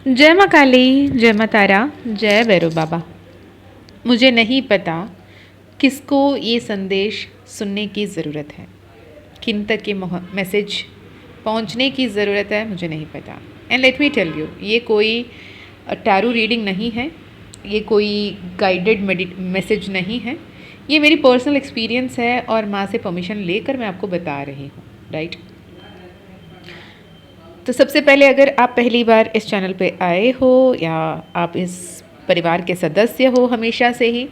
जय माँ काली, जय माँ तारा, जय भैरव बाबा। मुझे नहीं पता किसको ये संदेश सुनने की ज़रूरत है, किन तक ये मैसेज पहुंचने की ज़रूरत है, मुझे नहीं पता। And let me tell you, ये कोई टैरो रीडिंग नहीं है, ये कोई गाइडेड मैसेज नहीं है, ये मेरी पर्सनल एक्सपीरियंस है और माँ से परमिशन लेकर मैं आपको बता रही हूँ, राइट। तो सबसे पहले अगर आप पहली बार इस चैनल पे आए हो या आप इस परिवार के सदस्य हो हमेशा से ही,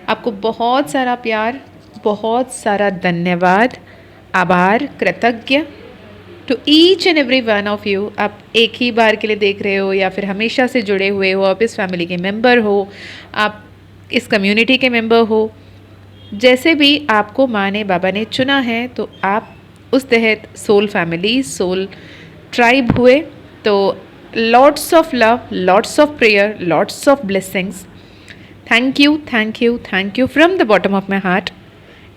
आपको बहुत सारा प्यार, बहुत सारा धन्यवाद, आभार, कृतज्ञ to each and every one of you. आप एक ही बार के लिए देख रहे हो या फिर हमेशा से जुड़े हुए हो, आप इस फैमिली के मेंबर हो, आप इस कम्युनिटी के मेंबर हो, जैसे भी आपको माँ ने बाबा ने चुना है तो आप उस तहत सोल फैमिली, सोल ट्राइब हुए। तो lots of love, lots of prayer, lots of blessings. Thank you, thank you, thank you from the bottom of my heart,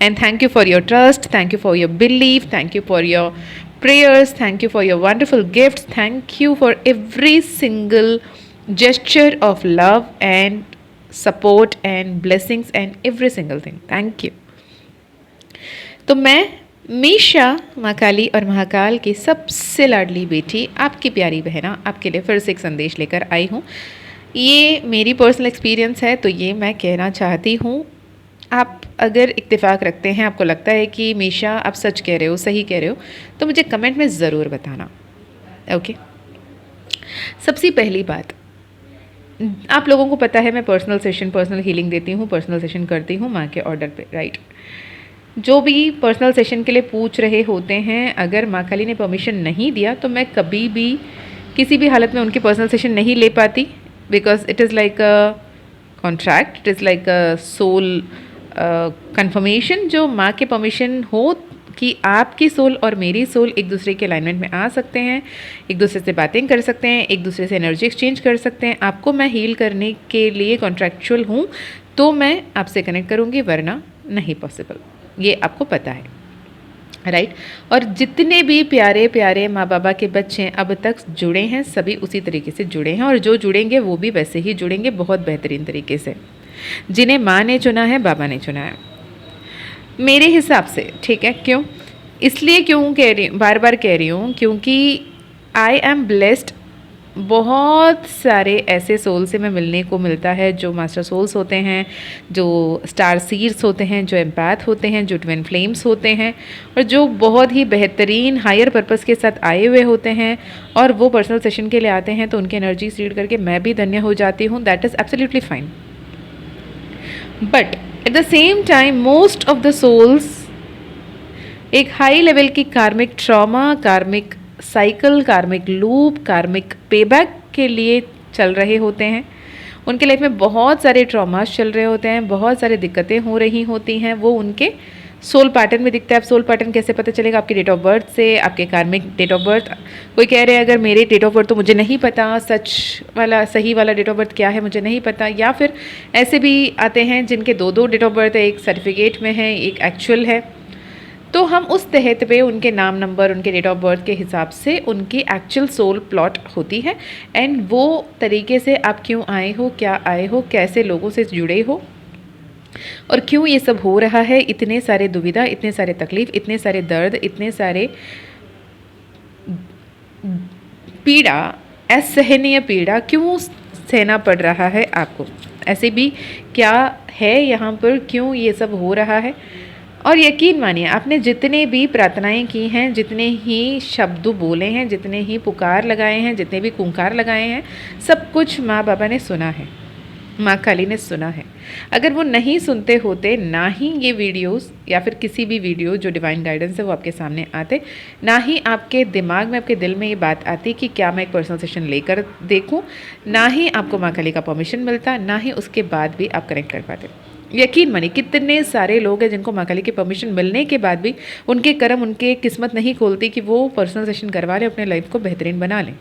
and thank you for your trust, thank you for your believe, thank you for your prayers, thank you for your wonderful gifts, thank you for every single gesture of love and support and blessings and every single thing. Thank you. तो मैं मीशा, माँ काली और महाकाल की सबसे लाडली बेटी, आपकी प्यारी बहना, आपके लिए फिर से एक संदेश लेकर आई हूँ। ये मेरी पर्सनल एक्सपीरियंस है तो ये मैं कहना चाहती हूँ। आप अगर इत्तेफाक रखते हैं, आपको लगता है कि मीशा आप सच कह रहे हो, सही कह रहे हो, तो मुझे कमेंट में ज़रूर बताना, ओके। सबसे पहली बात, आप लोगों को पता है मैं पर्सनल सेशन, पर्सनल हीलिंग देती हूँ, पर्सनल सेशन करती हूँ माँ के ऑर्डर पे, राइट। जो भी पर्सनल सेशन के लिए पूछ रहे होते हैं, अगर माँ काली ने परमिशन नहीं दिया तो मैं कभी भी किसी भी हालत में उनकी पर्सनल सेशन नहीं ले पाती, because it is like a contract, it is like a soul confirmation. जो माँ के परमिशन हो कि आपकी सोल और मेरी सोल एक दूसरे के अलाइनमेंट में आ सकते हैं, एक दूसरे से बातें कर सकते हैं, एक दूसरे से एनर्जी एक्सचेंज कर सकते हैं, आपको मैं हील करने के लिए कॉन्ट्रैक्चुअल हूँ तो मैं आपसे कनेक्ट करूँगी, वरना नहीं पॉसिबल, ये आपको पता है, राइट। और जितने भी प्यारे प्यारे माँ बाबा के बच्चे अब तक जुड़े हैं, सभी उसी तरीके से जुड़े हैं, और जो जुड़ेंगे वो भी वैसे ही जुड़ेंगे, बहुत बेहतरीन तरीके से। जिन्हें माँ ने चुना है, बाबा ने चुना है, मेरे हिसाब से, ठीक है। क्यों? इसलिए क्यों कह रही हूँ, बार बार कह रही हूँ, क्योंकि आई एम ब्लेस्ड। बहुत सारे ऐसे सोल से मैं मिलने को मिलता है जो मास्टर सोल्स होते हैं, जो स्टार सीड्स होते हैं, जो एम्पैथ होते हैं, जो ट्विन फ्लेम्स होते हैं, और जो बहुत ही बेहतरीन हायर पर्पस के साथ आए हुए होते हैं, और वो पर्सनल सेशन के लिए आते हैं तो उनकी एनर्जी रीड करके मैं भी धन्य हो जाती हूँ। That is absolutely fine. But at the same time most of the souls एक हाई लेवल की कार्मिक ट्रॉमा, कार्मिक साइकिल, कार्मिक लूप, कार्मिक पेबैक के लिए चल रहे होते हैं। उनके लाइफ में बहुत सारे ट्रॉमास चल रहे होते हैं, बहुत सारी दिक्कतें हो रही होती हैं, वो उनके सोल पैटर्न में दिखता है। अब सोल पैटर्न कैसे पता चलेगा? आपकी डेट ऑफ बर्थ से, आपके कार्मिक डेट ऑफ बर्थ। कोई कह रहे हैं अगर मेरे डेट ऑफ बर्थ तो मुझे नहीं पता, सच वाला सही वाला डेट ऑफ बर्थ क्या है मुझे नहीं पता, या फिर ऐसे भी आते हैं जिनके दो दो डेट ऑफ बर्थ है, एक सर्टिफिकेट में है, एक एक्चुअल है। तो हम उस तहत पे उनके नाम, नंबर, उनके डेट ऑफ बर्थ के हिसाब से उनकी एक्चुअल सोल प्लॉट होती है, एंड वो तरीके से आप क्यों आए हो, क्या आए हो, कैसे लोगों से जुड़े हो, और क्यों ये सब हो रहा है, इतने सारे दुविधा, इतने सारे तकलीफ, इतने सारे दर्द, इतने सारे पीड़ा, असहनीय पीड़ा क्यों सहना पड़ रहा है आपको, ऐसे भी क्या है यहाँ पर, क्यों ये सब हो रहा है। और यकीन मानिए, आपने जितने भी प्रार्थनाएं की हैं, जितने ही शब्द बोले हैं, जितने ही पुकार लगाए हैं, जितने भी कुंकार लगाए हैं, सब कुछ माँ बाबा ने सुना है, माँ काली ने सुना है। अगर वो नहीं सुनते होते, ना ही ये वीडियोस या फिर किसी भी वीडियो जो डिवाइन गाइडेंस है वो आपके सामने आते, ना ही आपके दिमाग में, आपके दिल में ये बात आती कि क्या मैं एक पर्सनल सेशन लेकर देखूं, ना ही आपको माँ काली का परमिशन मिलता, ना ही उसके बाद भी आप कनेक्ट कर पाते। यकीन मानिए, कितने सारे लोग हैं जिनको माँ काली की परमिशन मिलने के बाद भी उनके कर्म, उनके किस्मत नहीं खोलती कि वो पर्सनल सेशन करवा लें, अपने लाइफ को बेहतरीन बना लें।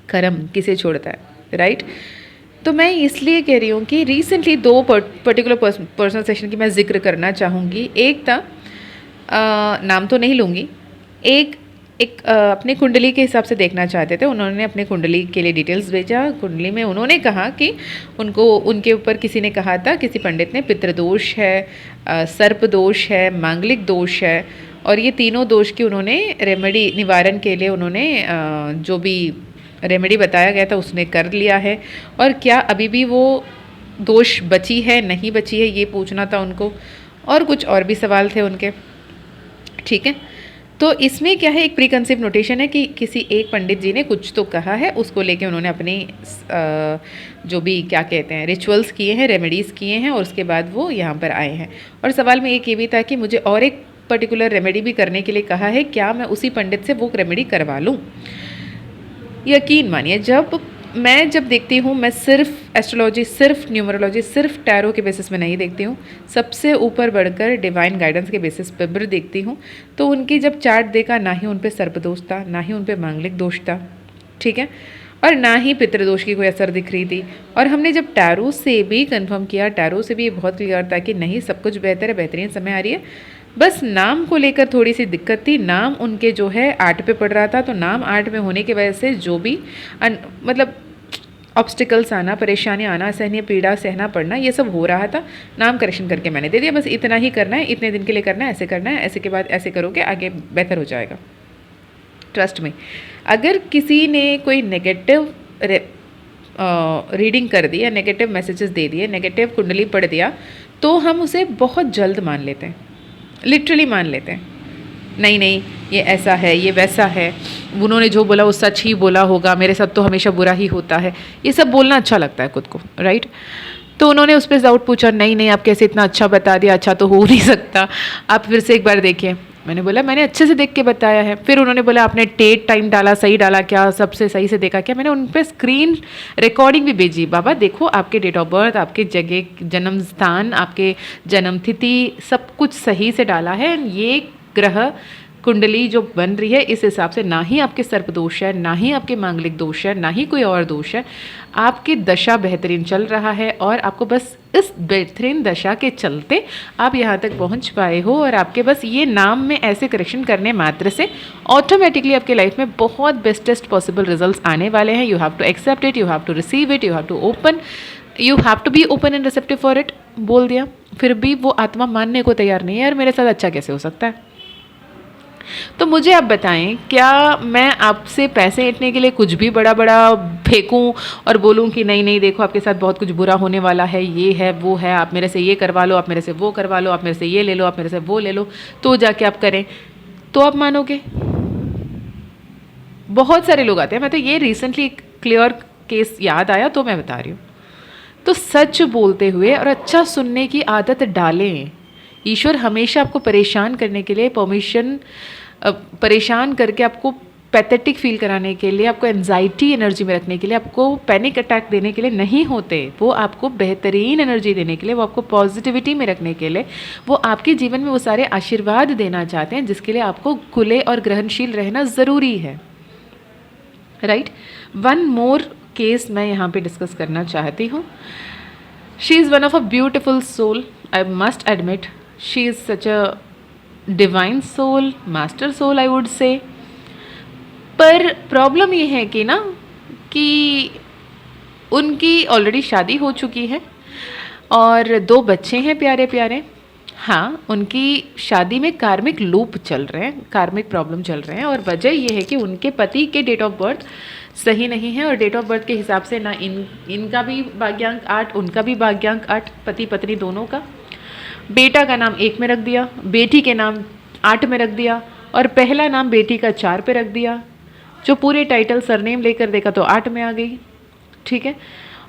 कर्म किसे छोड़ता है, राइट। तो मैं इसलिए कह रही हूँ कि रिसेंटली दो पर्टिकुलर पर्सनल सेशन की मैं जिक्र करना चाहूँगी। एक था, नाम तो नहीं लूँगी, एक एक अपनी कुंडली के हिसाब से देखना चाहते थे। उन्होंने अपने कुंडली के लिए डिटेल्स भेजा। कुंडली में उन्होंने कहा कि उनको उनके ऊपर किसी ने कहा था, किसी पंडित ने, पितृदोष है, सर्प दोष है, मांगलिक दोष है, और ये तीनों दोष की उन्होंने रेमेडी निवारण के लिए उन्होंने जो भी रेमेडी बताया गया था उसने कर लिया है। और क्या अभी भी वो दोष बची है, नहीं बची है, ये पूछना था उनको, और कुछ और भी सवाल थे उनके। ठीक है, तो इसमें क्या है, एक प्री कंसीव नोटेशन है कि किसी एक पंडित जी ने कुछ तो कहा है, उसको लेके उन्होंने अपनी जो भी क्या कहते हैं रिचुअल्स किए हैं, रेमेडीज़ किए हैं, और उसके बाद वो यहाँ पर आए हैं। और सवाल में एक ये भी था कि मुझे और एक पर्टिकुलर रेमेडी भी करने के लिए कहा है, क्या मैं उसी पंडित से वो रेमेडी करवा लूँ? यकीन मानिए, जब देखती हूँ, मैं सिर्फ एस्ट्रोलॉजी, सिर्फ न्यूमरोलॉजी, सिर्फ टैरो के बेसिस में नहीं देखती हूँ, सबसे ऊपर बढ़कर डिवाइन गाइडेंस के बेसिस पर भी देखती हूँ। तो उनकी जब चार्ट देखा, ना ही उन पे सर्पदोष था, ना ही उन पे मांगलिक दोष था, ठीक है, और ना ही पितृदोष की कोई असर दिख रही थी। और हमने जब टैरो से भी कंफर्म किया, टैरो से भी ये बहुत क्लियर था कि नहीं, सब कुछ बेहतर है, बेहतरीन समय आ रही है, बस नाम को लेकर थोड़ी सी दिक्कत थी। नाम उनके जो है 8 पे पड़ रहा था, तो नाम 8 में होने की वजह से जो भी मतलब ऑब्स्टिकल्स आना, परेशानी आना, सहनीय पीड़ा सहना पड़ना, ये सब हो रहा था। नाम करेक्शन करके मैंने दे दिया, बस इतना ही करना है, इतने दिन के लिए करना है, ऐसे करना है, ऐसे के बाद ऐसे करोगे आगे बेहतर हो जाएगा। ट्रस्ट में, अगर किसी ने कोई नेगेटिव रीडिंग कर दी या नेगेटिव मैसेजेस दे दिए, नेगेटिव कुंडली पढ़ दिया, तो हम उसे बहुत जल्द मान लेते हैं, लिटरली मान लेते हैं। नहीं नहीं, ये ऐसा है, ये वैसा है, उन्होंने जो बोला वो सच ही बोला होगा, मेरे साथ तो हमेशा बुरा ही होता है, ये सब बोलना अच्छा लगता है खुद को, राइट। तो उन्होंने उस पर डाउट पूछा, नहीं नहीं, आप कैसे इतना अच्छा बता दिया, अच्छा तो हो नहीं सकता, आप फिर से एक बार देखिए। मैंने बोला मैंने अच्छे से देख के बताया है। फिर उन्होंने बोला आपने डेट टाइम डाला, सही डाला क्या, सबसे सही से देखा क्या? मैंने उन पर स्क्रीन रिकॉर्डिंग भी भेजी, बाबा देखो आपके डेट ऑफ बर्थ, आपके जगह, जन्म स्थान, आपके जन्म तिथि, सब कुछ सही से डाला है। ये ग्रह कुंडली जो बन रही है इस हिसाब से ना ही आपके सर्प दोष है, ना ही आपके मांगलिक दोष है, ना ही कोई और दोष है, आपकी दशा बेहतरीन चल रहा है, और आपको बस इस बेहतरीन दशा के चलते आप यहाँ तक पहुँच पाए हो। और आपके बस ये नाम में ऐसे करेक्शन करने मात्र से ऑटोमेटिकली आपके लाइफ में बहुत बेस्टेस्ट पॉसिबल रिजल्ट्स आने वाले हैं। You have to accept it, you have to receive it, you have to be open and receptive for it. बोल दिया, फिर भी वो आत्मा मानने को तैयार नहीं है, यार मेरे साथ अच्छा कैसे हो सकता है। तो मुझे आप बताएं, क्या मैं आपसे पैसे ऐंठने के लिए कुछ भी बड़ा बड़ा फेंकूं और बोलूं कि नहीं नहीं देखो आपके साथ बहुत कुछ बुरा होने वाला है, ये है वो है, आप मेरे से ये करवा लो, आप मेरे से वो करवा लो, आप मेरे से ये ले लो, आप मेरे से वो ले लो, तो जाके आप करें, तो आप मानोगे? बहुत सारे लोग आते हैं। मैं तो ये रिसेंटली एक क्लियर केस याद आया तो मैं बता रही हूँ। तो सच बोलते हुए और अच्छा सुनने की आदत डालें। ईश्वर हमेशा आपको परेशान करने के लिए परेशान करके आपको पैथेटिक फील कराने के लिए, आपको एंजाइटी एनर्जी में रखने के लिए, आपको पैनिक अटैक देने के लिए नहीं होते। वो आपको बेहतरीन एनर्जी देने के लिए, वो आपको पॉजिटिविटी में रखने के लिए, वो आपके जीवन में वो सारे आशीर्वाद देना चाहते हैं जिसके लिए आपको खुले और ग्रहणशील रहना ज़रूरी है, राइट। वन मोर केस मैं यहाँ पे डिस्कस करना चाहती हूँ। She is one of a beautiful soul, I must admit. She is such a divine soul, master soul I would say. पर प्रॉब्लम ये है कि कि उनकी ऑलरेडी शादी हो चुकी है और 2 बच्चे हैं प्यारे प्यारे। हाँ, उनकी शादी में कार्मिक लूप चल रहे हैं, कार्मिक प्रॉब्लम चल रहे हैं, और वजह ये है कि उनके पति के डेट ऑफ बर्थ सही नहीं है, और डेट ऑफ बर्थ के हिसाब से ना इनका भी भाग्यांक 8, उनका भी भाग्यांक 8, पति पत्नी दोनों का। बेटा का नाम 1 में रख दिया, बेटी के नाम 8 में रख दिया, और पहला नाम बेटी का 4 पे रख दिया। जो पूरे टाइटल सरनेम लेकर देखा तो 8 में आ गई, ठीक है।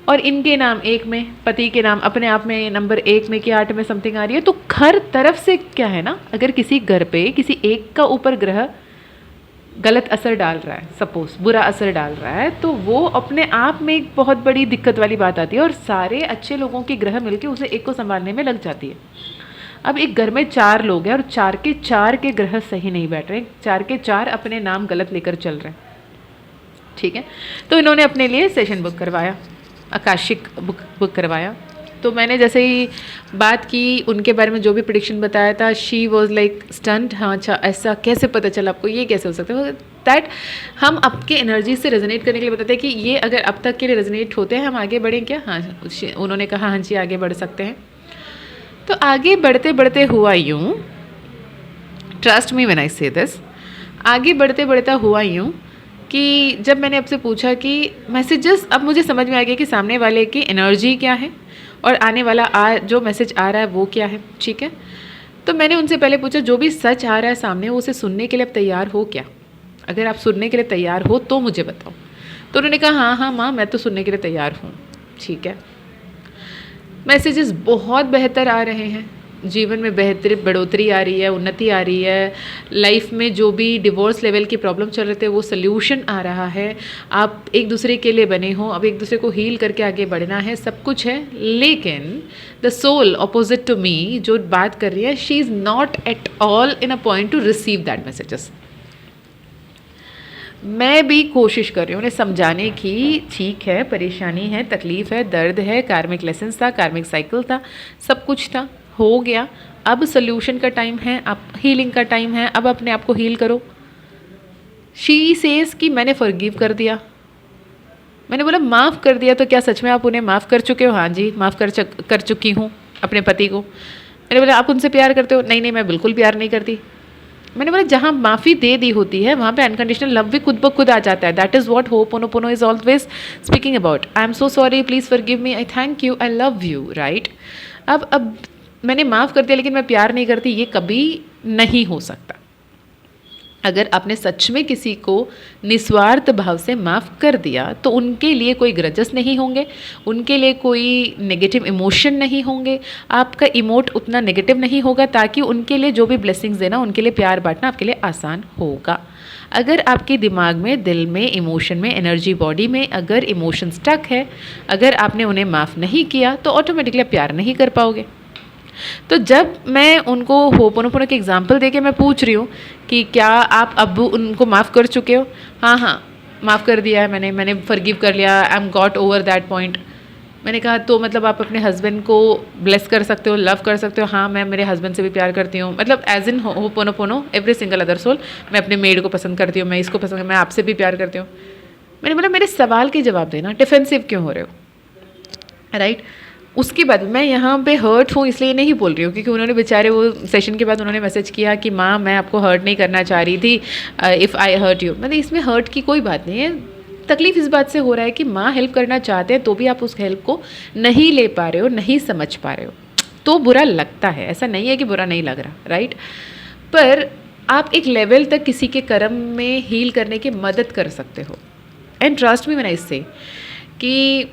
और इनके नाम 1 में, पति के नाम अपने आप में नंबर 1 में कि 8 में समथिंग आ रही है। तो हर तरफ से क्या है अगर किसी घर पे किसी एक का ऊपर ग्रह गलत असर डाल रहा है, सपोज बुरा असर डाल रहा है, तो वो अपने आप में एक बहुत बड़ी दिक्कत वाली बात आती है, और सारे अच्छे लोगों के ग्रह मिलके उसे एक को संभालने में लग जाती है। अब एक घर में 4 लोग हैं और 4 के 4 के ग्रह सही नहीं बैठ रहे, 4 के 4 अपने नाम गलत लेकर चल रहे हैं, ठीक है। तो इन्होंने अपने लिए सेशन बुक करवाया, आकाशिक बुक करवाया, तो मैंने जैसे ही बात की उनके बारे में जो भी प्रिडिक्शन बताया था, शी वॉज लाइक स्टंट। हाँ अच्छा, ऐसा कैसे पता चला आपको, ये कैसे हो सकता है? दैट हम आपके एनर्जी से रेजोनेट करने के लिए बताते हैं कि ये अगर अब तक के लिए रेजोनेट होते हैं, हम आगे बढ़ें क्या? हाँ, उन्होंने कहा हाँ जी आगे बढ़ सकते हैं। तो आगे बढ़ते बढ़ते हुआ यूँ, ट्रस्ट मी व्हेन आई से दिस, आगे बढ़ते बढ़ता हुआ यूँ कि जब मैंने आपसे पूछा कि मैसेजेस, अब मुझे समझ में आ गया कि सामने वाले की एनर्जी क्या है और आने वाला जो मैसेज आ रहा है वो क्या है, ठीक है। तो मैंने उनसे पहले पूछा जो भी सच आ रहा है सामने, वो उसे सुनने के लिए आप तैयार हो क्या? अगर आप सुनने के लिए तैयार हो तो मुझे बताओ। तो उन्होंने कहा हाँ हाँ माँ, मैं तो सुनने के लिए तैयार हूँ। ठीक है, मैसेजेस बहुत बेहतर आ रहे हैं, जीवन में बेहतरी बढ़ोतरी आ रही है, उन्नति आ रही है, लाइफ में जो भी डिवोर्स लेवल की प्रॉब्लम चल रहे थे वो सल्यूशन आ रहा है, आप एक दूसरे के लिए बने हो, अब एक दूसरे को हील करके आगे बढ़ना है, सब कुछ है। लेकिन the soul opposite to me जो बात कर रही है, she is not at all in a point to receive that messages. मैं भी कोशिश कर रही हूँ उन्हें समझाने की, ठीक है परेशानी है, तकलीफ़ है, दर्द है, कार्मिक लेसन्स था, कार्मिक साइकिल था, सब कुछ था, हो गया, अब सोल्यूशन का टाइम है, अब हीलिंग का टाइम है, अब अपने आप को हील करो। शी सेज कि मैंने फॉरगिव कर दिया। मैंने बोला माफ़ कर दिया, तो क्या सच में आप उन्हें माफ़ कर चुके हो? हाँ जी माफ़ कर चुकी हूँ अपने पति को। मैंने बोला आप उनसे प्यार करते हो? नहीं नहीं, मैं बिल्कुल प्यार नहीं करती। मैंने बोला जहाँ माफ़ी दे दी होती है वहाँ पे अनकंडीशनल लव भी खुद ब खुद आ जाता है। That is what ho'oponopono is always speaking about. I am so sorry, please forgive me, I thank you, I love you, right. अब मैंने माफ़ कर दिया लेकिन मैं प्यार नहीं करती, ये कभी नहीं हो सकता। अगर आपने सच में किसी को निस्वार्थ भाव से माफ़ कर दिया तो उनके लिए कोई ग्रजेस नहीं होंगे, उनके लिए कोई नेगेटिव इमोशन नहीं होंगे, आपका इमोट उतना नेगेटिव नहीं होगा, ताकि उनके लिए जो भी ब्लेसिंग्स देना, उनके लिए प्यार बांटना आपके लिए आसान होगा। अगर आपके दिमाग में, दिल में, इमोशन में, एनर्जी बॉडी में अगर इमोशन स्टक है, अगर आपने उन्हें माफ़ नहीं किया तो ऑटोमेटिकली आप प्यार नहीं कर पाओगे। तो जब मैं उनको होपोनोपोनो के एग्जाम्पल देके मैं पूछ रही हूँ कि क्या आप अब उनको माफ़ कर चुके हो? हाँ हाँ माफ़ कर दिया है मैंने फॉरगिव कर लिया, I am got over that point. मैंने कहा तो मतलब आप अपने हस्बैंड को ब्लेस कर सकते हो, लव कर सकते हो? हाँ मैं मेरे हस्बैंड से भी प्यार करती हूँ, मतलब as in hooponopono every single other soul. मैं अपने मेड को पसंद करती हूँ, मैं इसको पसंद, मैं आपसे भी प्यार करती हूँ। मैंने बोला मेरे सवाल के जवाब देना, डिफेंसिव क्यों हो रहे हो, राइट। उसके बाद मैं यहाँ पे हर्ट हूँ इसलिए नहीं बोल रही हूँ, क्योंकि उन्होंने बेचारे वो सेशन के बाद उन्होंने मैसेज किया कि माँ मैं आपको हर्ट नहीं करना चाह रही थी, इफ़ आई हर्ट यू। मतलब इसमें हर्ट की कोई बात नहीं है, तकलीफ़ इस बात से हो रहा है कि माँ हेल्प करना चाहते हैं तो भी आप उस हेल्प को नहीं ले पा रहे हो, नहीं समझ पा रहे हो, तो बुरा लगता है। ऐसा नहीं है कि बुरा नहीं लग रहा, राइट। पर आप एक लेवल तक किसी के कर्म में हील करने की मदद कर सकते हो। And trust me when I से कि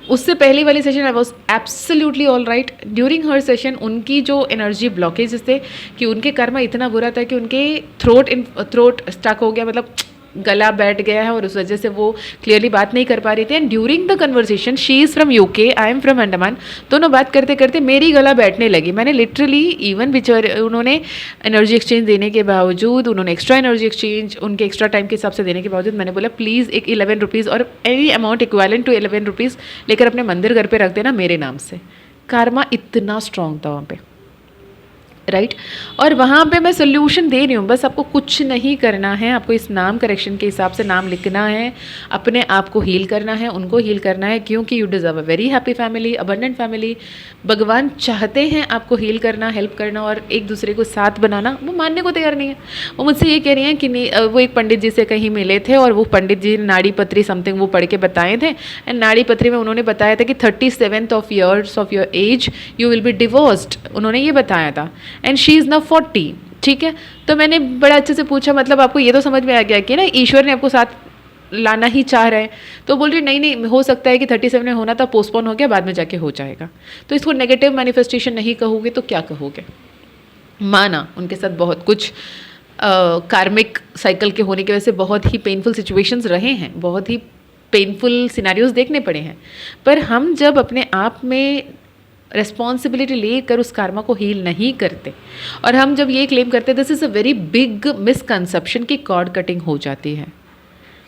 उससे पहले वाली session I was absolutely all right. During her session उनकी जो एनर्जी ब्लॉकेजेस थे कि उनके कर्म इतना बुरा था कि उनके थ्रोट स्टक हो गया, मतलब गला बैठ गया है और उस वजह से वो क्लियरली बात नहीं कर पा रही थी। And during the conversation, she is from UK, I am from Andaman, दोनों बात करते करते मेरी गला बैठने लगी। मैंने लिटरली इवन बेचारे उन्होंने एनर्जी एक्सचेंज देने के बावजूद, उन्होंने एक्स्ट्रा एनर्जी एक्सचेंज उनके एक्स्ट्रा टाइम के हिसाब से देने के बावजूद, मैंने बोला प्लीज़ एक 11 रुपीज़ और any amount equivalent to 11 rupees लेकर अपने मंदिर घर पर रख देना मेरे नाम से। कारमा इतना स्ट्रॉन्ग था वहाँ पे, राइट। और वहाँ पे मैं सोल्यूशन दे रही हूँ, बस आपको कुछ नहीं करना है, आपको इस नाम करेक्शन के हिसाब से नाम लिखना है, अपने आप को हील करना है, उनको हील करना है, क्योंकि you deserve a very happy family, abundant family. भगवान चाहते हैं आपको हील करना, हेल्प करना और एक दूसरे को साथ बनाना। वो मानने को तैयार नहीं है। वो मुझसे ये कह रही हैं कि नहीं, वो एक पंडित जी से कहीं मिले थे और वो पंडित जी ने नाड़ी पत्री समथिंग वो पढ़ के बताए थे, एंड नाड़ी पत्री में उन्होंने बताया था कि 37th of years of your age you will be divorced, उन्होंने ये बताया था। एंड शी इज़ नाउ 40, ठीक है। तो मैंने बड़ा अच्छे से पूछा मतलब आपको ये तो समझ में आ गया कि ना ईश्वर ने आपको साथ लाना ही चाह रहे हैं? तो बोल रही नहीं हो सकता है कि 37 में होना था, पोस्टपोन हो गया, बाद में जाके हो जाएगा। तो इसको नेगेटिव मैनिफेस्टेशन नहीं कहोगे तो क्या कहोगे? माना उनके साथ बहुत कुछ कार्मिक साइकिल के होने की वजह से बहुत ही पेनफुल सिचुएशंस रहे हैं, बहुत ही पेनफुल सिनेरियोज देखने पड़े हैं, पर हम जब अपने आप में रिस्पॉन्सिबिलिटी लेकर उस कार्मा को हील नहीं करते और हम जब ये क्लेम करते, this is a very big misconception कि कॉर्ड कटिंग हो जाती है।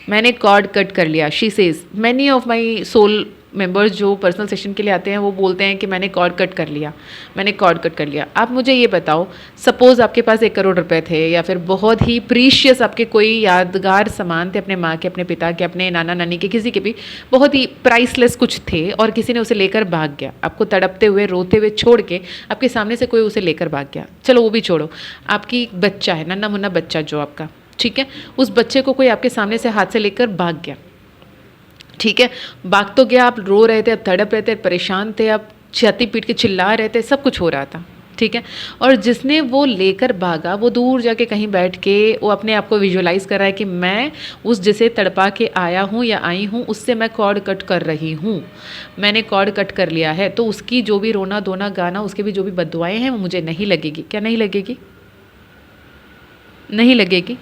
मैंने कॉर्ड कट कर लिया, she says many of my soul members जो पर्सनल सेशन के लिए आते हैं वो बोलते हैं कि मैंने कॉर्ड कट कर लिया, मैंने कॉर्ड कट कर लिया। आप मुझे ये बताओ, सपोज़ आपके पास 1 करोड़ रुपए थे या फिर बहुत ही प्रीशियस आपके कोई यादगार सामान थे, अपने माँ के, अपने पिता के, अपने नाना नानी के, किसी के भी बहुत ही प्राइसलेस कुछ थे, और किसी ने उसे लेकर भाग गया, आपको तड़पते हुए रोते हुए छोड़ के आपके सामने से कोई उसे लेकर भाग गया। चलो वो भी छोड़ो, आपकी बच्चा है, नन्हा मुन्ना बच्चा जो आपका, ठीक है, उस बच्चे को कोई आपके सामने से हाथ से लेकर भाग गया, ठीक है, भाग तो गया, आप रो रहे थे, आप तड़प रहे थे, परेशान थे, आप छाती पीट के चिल्ला रहे थे, सब कुछ हो रहा था, ठीक है, और जिसने वो लेकर भागा वो दूर जाके कहीं बैठ के वो अपने आप को विजुअलाइज़ कर रहा है कि मैं उस जिसे तड़पा के आया हूँ या आई हूँ उससे मैं कॉर्ड कट कर रही हूँ, मैंने कॉर्ड कट कर लिया है, तो उसकी जो भी रोना धोना गाना, उसके भी जो भी बददुआएं हैं वो मुझे नहीं लगेगी। क्या नहीं लगेगी? नहीं लगेगी,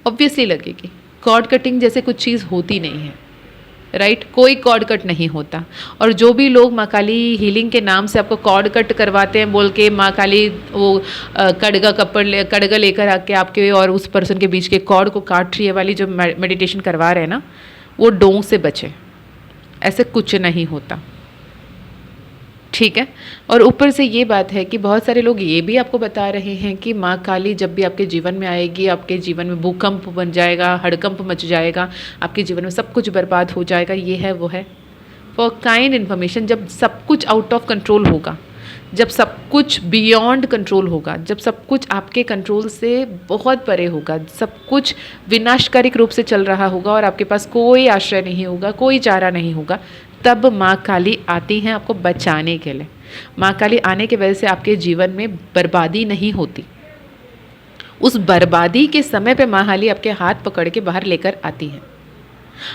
ऑब्वियसली लगेगी। कॉर्ड कटिंग जैसे कुछ चीज़ होती नहीं है, राइट, कोई कॉर्ड कट नहीं होता। और जो भी लोग माँ काली हीलिंग के नाम से आपको कॉर्ड कट करवाते हैं बोल के, माँ काली वो कड़गा लेकर आके आपके और उस पर्सन के बीच के कॉर्ड को काट रही है वाली जो मेडिटेशन करवा रहे हैं ना, वो डोंग से बचे, ऐसे कुछ नहीं होता, ठीक है। और ऊपर से ये बात है कि बहुत सारे लोग ये भी आपको बता रहे हैं कि माँ काली जब भी आपके जीवन में आएगी, आपके जीवन में भूकंप बन जाएगा, हड़कंप मच जाएगा, आपके जीवन में सब कुछ बर्बाद हो जाएगा, ये है वो है। फॉर काइंड इन्फॉर्मेशन, जब सब कुछ आउट ऑफ कंट्रोल होगा, जब सब कुछ बियॉन्ड कंट्रोल होगा, जब सब कुछ आपके कंट्रोल से बहुत परे होगा, सब कुछ विनाशकारिक रूप से चल रहा होगा और आपके पास कोई आश्रय नहीं होगा, कोई चारा नहीं होगा, तब माँ काली आती हैं आपको बचाने के लिए। माँ काली आने की वजह से आपके जीवन में बर्बादी नहीं होती। उस बर्बादी के समय पे माँ काली आपके हाथ पकड़ के बाहर लेकर आती हैं।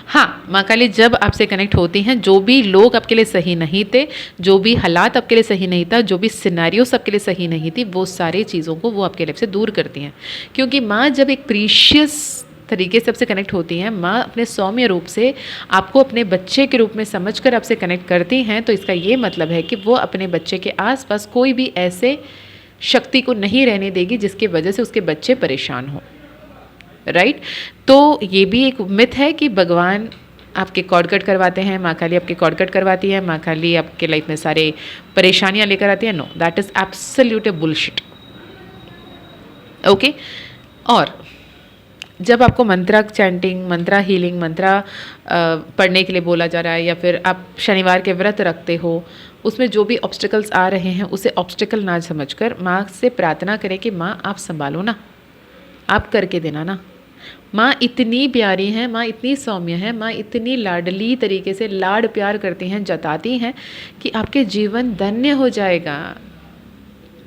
हाँ, माँ काली जब आपसे कनेक्ट होती हैं, जो भी लोग आपके लिए सही नहीं थे, जो भी हालात आपके लिए सही नहीं था, जो भी सिनेरियोस आपके लिए सही नहीं थी, वो सारी चीज़ों को वो आपके लाइफ से दूर करती हैं। क्योंकि माँ जब एक प्रीशियस तरीके से आपसे कनेक्ट होती हैं, माँ अपने सौम्य रूप से आपको अपने बच्चे के रूप में समझकर आपसे कनेक्ट करती हैं, तो इसका ये मतलब है कि वो अपने बच्चे के आसपास कोई भी ऐसे शक्ति को नहीं रहने देगी जिसकी वजह से उसके बच्चे परेशान हों, राइट। तो ये भी एक मिथ है कि भगवान आपके कॉर्ड कट करवाते हैं, माँ काली आपके कॉर्ड कट करवाती है, माँ काली आपके लाइफ में सारे परेशानियाँ लेकर आती है। No, that is absolute bullshit, okay. और जब आपको मंत्रा चैंटिंग, मंत्रा हीलिंग, मंत्रा पढ़ने के लिए बोला जा रहा है, या फिर आप शनिवार के व्रत रखते हो, उसमें जो भी ऑब्स्टिकल्स आ रहे हैं उसे ऑब्स्टिकल ना समझकर माँ से प्रार्थना करें कि माँ आप संभालो ना, आप करके देना ना। माँ इतनी प्यारी हैं, माँ इतनी सौम्य है, माँ इतनी लाडली तरीके से लाड प्यार करती हैं, जताती हैं कि आपके जीवन धन्य हो जाएगा।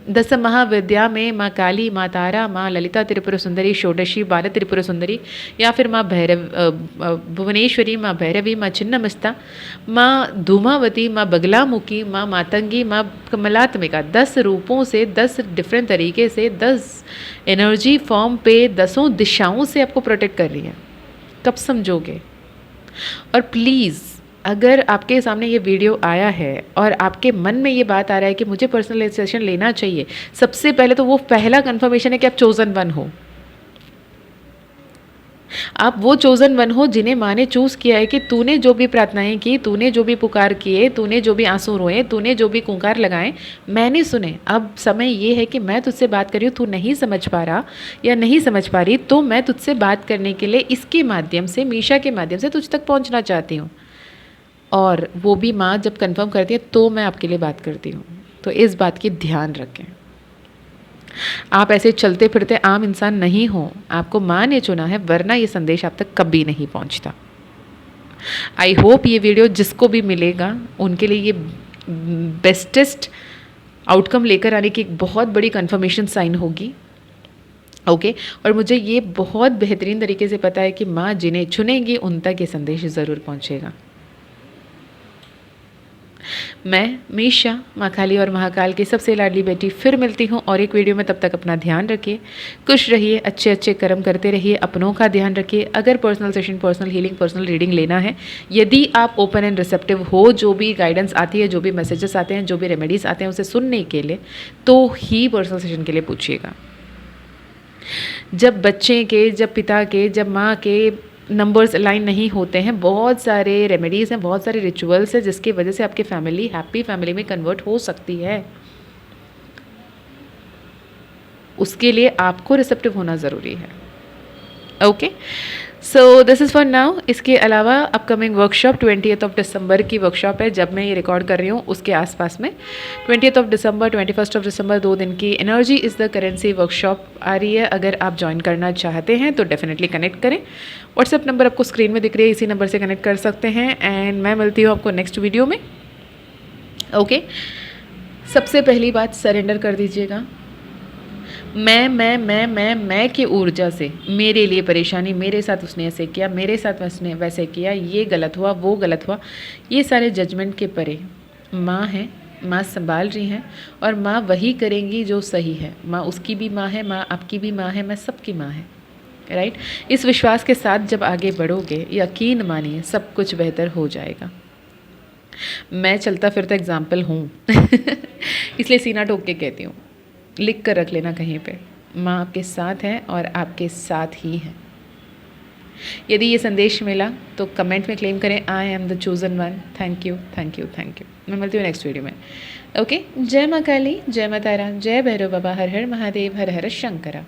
दस महाविद्या में माँ काली, माँ तारा, माँ ललिता त्रिपुर सुंदरी, षोडशी बाल त्रिपुर सुंदरी, या फिर माँ भुवनेश्वरी, माँ भैरवी, माँ छिन्नमस्ता, माँ धूमावती, माँ बगलामुखी, माँ मातंगी, माँ कमलात्मिका, 10 रूपों से, 10 डिफरेंट तरीके से, 10 एनर्जी फॉर्म पे, 10 दिशाओं से आपको प्रोटेक्ट कर रही है। कब समझोगे? और प्लीज़, अगर आपके सामने ये वीडियो आया है और आपके मन में ये बात आ रहा है कि मुझे पर्सनल सेशन लेना चाहिए, सबसे पहले तो वो पहला कंफर्मेशन है कि आप चोजन वन हो। आप वो चोजन वन हो जिन्हें माँ ने चूज़ किया है कि तूने जो भी प्रार्थनाएं की, तूने जो भी पुकार किए, तूने जो भी आंसू रोए, तूने जो भी कुंकार लगाए, मैंने सुने। अब समय ये है कि मैं तुझसे बात कर रही हूँ, तू नहीं समझ पा रहा या नहीं समझ पा रही, तो मैं तुझसे बात करने के लिए इसके माध्यम से, मीशा के माध्यम से तुझ तक पहुँचना चाहती हूँ। और वो भी माँ जब कंफर्म करती है तो मैं आपके लिए बात करती हूँ। तो इस बात की ध्यान रखें। आप ऐसे चलते फिरते आम इंसान नहीं हो, आपको माँ ने चुना है, वरना ये संदेश आप तक कभी नहीं पहुँचता। आई होप ये वीडियो जिसको भी मिलेगा उनके लिए ये बेस्टेस्ट आउटकम लेकर आने की एक बहुत बड़ी कन्फर्मेशन साइन होगी, ओके। और मुझे ये बहुत बेहतरीन तरीके से पता है कि माँ जिन्हें चुनेगी उन तक ये संदेश ज़रूर पहुँचेगा। मैं मीशा, माँ काली और महाकाल की सबसे लाडली बेटी, फिर मिलती हूँ और एक वीडियो में। तब तक अपना ध्यान रखिए, खुश रहिए, अच्छे अच्छे कर्म करते रहिए, अपनों का ध्यान रखिए। अगर personal session, personal healing, personal reading लेना है, यदि आप ओपन एंड रिसेप्टिव हो, जो भी गाइडेंस आती है, जो भी मैसेजेस आते हैं, जो भी रेमेडीज़ आते हैं उसे सुनने के लिए, तो ही पर्सनल सेशन के लिए पूछिएगा। जब बच्चे के, जब पिता के, जब माँ के नंबर्स अलाइन नहीं होते हैं, बहुत सारे रेमेडीज़ हैं, बहुत सारे रिचुअल्स हैं जिसकी वजह से आपकी फैमिली हैप्पी फैमिली में कन्वर्ट हो सकती है। उसके लिए आपको रिसेप्टिव होना ज़रूरी है। Okay, so this is for now. इसके अलावा upcoming workshop 20th of December की वर्कशॉप है, जब मैं ये रिकॉर्ड कर रही हूँ उसके आसपास में 20th of December 21st of December 2 दिन की energy is the currency workshop आ रही है। अगर आप ज्वाइन करना चाहते हैं तो डेफिनेटली कनेक्ट करें। व्हाट्सएप नंबर आपको स्क्रीन में दिख रही है, इसी नंबर से कनेक्ट कर सकते हैं। एंड मैं मिलती हूँ आपको नेक्स्ट वीडियो में। ओके, सबसे पहली बात सरेंडर कर दीजिएगा। मैं की ऊर्जा से मेरे लिए परेशानी, मेरे साथ उसने ऐसे किया, मेरे साथ उसने वैसे किया, ये गलत हुआ, वो गलत हुआ, ये सारे जजमेंट के परे माँ है, माँ संभाल रही हैं और माँ वही करेंगी जो सही है। माँ उसकी भी माँ है, माँ आपकी भी माँ है, मैं सबकी माँ है, राइट। इस विश्वास के साथ जब आगे बढ़ोगे, यकीन मानिए सब कुछ बेहतर हो जाएगा। मैं चलता फिरता एग्जाम्पल हूँ इसलिए सीना ठोक के कहती हूँ, लिख कर रख लेना कहीं पे, माँ आपके साथ है और आपके साथ ही है। यदि ये संदेश मिला तो कमेंट में क्लेम करें, I am the chosen one. Thank you, thank you, thank you. मैं मिलती हूँ नेक्स्ट वीडियो में। ओके, जय माँ काली, जय माँ तारा, जय भैरव बाबा, हर हर महादेव, हर हर शंकरा।